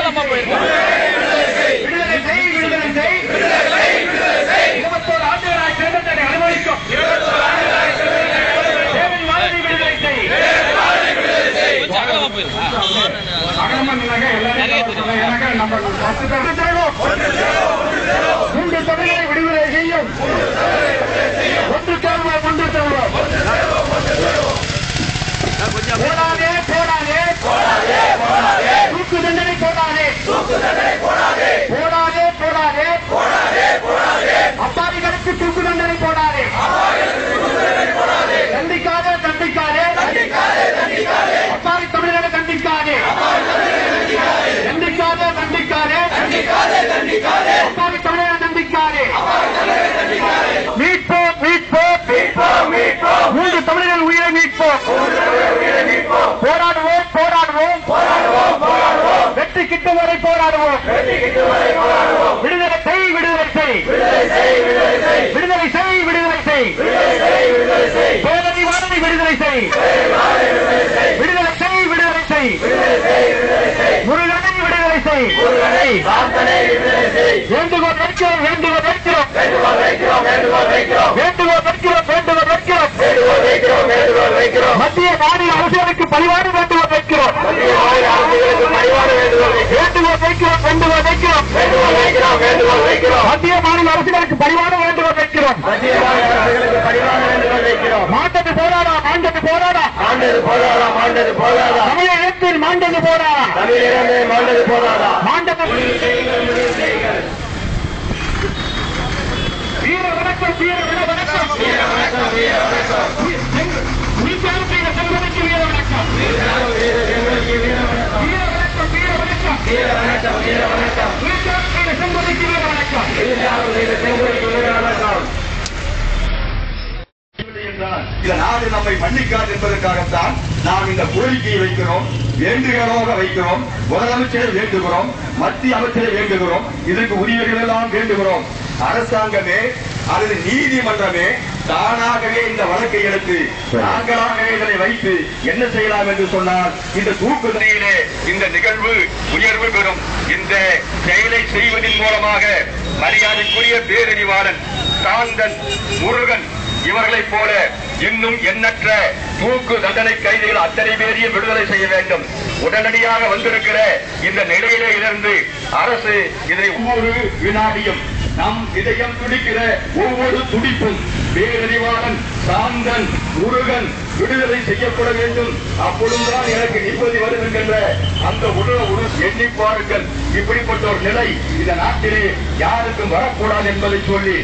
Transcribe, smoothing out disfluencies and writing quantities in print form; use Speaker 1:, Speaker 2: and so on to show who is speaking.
Speaker 1: உற்சாகமா போயிருக்கோம்.
Speaker 2: 21 ஆண்டுகளாய் சிறந்த தன்னை அனுபவிக்கும்
Speaker 1: உற்சாகமா போயிருக்கோம்.
Speaker 2: மூன்று தமிழரை விடுதலை செய்யும் ஒன்று தருவோம் ஒன்று தருவோம். போடாதே போடாதே போடாதே தூக்கு தண்டனை போடாதே போடாதே போடாதே அப்பாவிகளுக்கு தூக்கு தண்டனை போடாதே தண்டிக்காதே தண்டிக்காதே அப்பாவி தமிழரை தண்டிக்காதே தண்டிக்காதே அப்பாவி தமிழரை தண்டிக்காதே. மீட்போம் மீட்போம் மூன்று தமிழர்கள் உயிரை மீட்போம். போராடுவோம் வெற்றி கிட்டும் வரை போராடுவோம். விடுதலை செய் சோதனை வாதனை விடுதலை செய் முருகனை விடுதலை செய். வேண்டுகோள் வைக்கிறோம் மத்திய மாநில அரசுகளுக்கு பணிவான வேண்டுகோள் வைக்கிறோம். மத்திய மாநில அரசுகளுக்கு பணிவான வேண்டுகோள் வைக்கிறோம். மாண்டது போராடா தமிழகத்தில் மாண்டது போராடா வீர வணக்கம் செல்வதற்கு வீர வணக்கம் செல்வதற்கு வீர வணக்கம்.
Speaker 3: இந்த நாடு நம்மை மன்னிக்காது என்பதற்காகத்தான் நாம் இந்த கோரிக்கையை வைக்கிறோம், வேண்டுகோளாக வைக்கிறோம். முதலமைச்சரை வேண்டுகிறோம், மத்திய அமைச்சரை வேண்டுகிறோம், இதற்கு உரியவர்கள் எல்லாம் வேண்டுகிறோம். அரசாங்கமே அல்லது நீதிமன்றமே தானாகவே இந்த வழக்கை எடுத்து நாங்களாகவே இதனை வைத்து என்ன செய்யலாம் என்று சொன்னால் இந்த தூக்கு தண்டனையிலே இந்த நிகழ்வு உயர்வு பெறும். இந்த செயலை செய்வதன் மூலமாக மரியாதைக்குரிய பேரறிவாளன் சாந்தன் முருகன் இவர்களைப் போல இன்னும் எண்ணற்ற தூக்கு தண்டனை கைதிகள் அத்தனை பேரையும் விடுதலை செய்ய வேண்டும். உடனடியாக வந்திருக்கிற இந்த நிலையிலே இருந்து அரசு இதனை ஒவ்வொரு வினாடியும் நம் இதயம் துடிக்கிற ஒவ்வொரு துடிப்பும் பேரறிவாளன் சாந்தன் முருகன் விடுதலை செய்யப்பட வேண்டும். அப்பொழுதுதான் எனக்கு நிம்மதி வரும் என்கின்ற அந்த உணர்வு எண்ணி பாருங்கள். இப்படிப்பட்ட ஒரு நிலை இந்த நாட்டிலே யாருக்கும் வரக்கூடாது என்பதை சொல்லி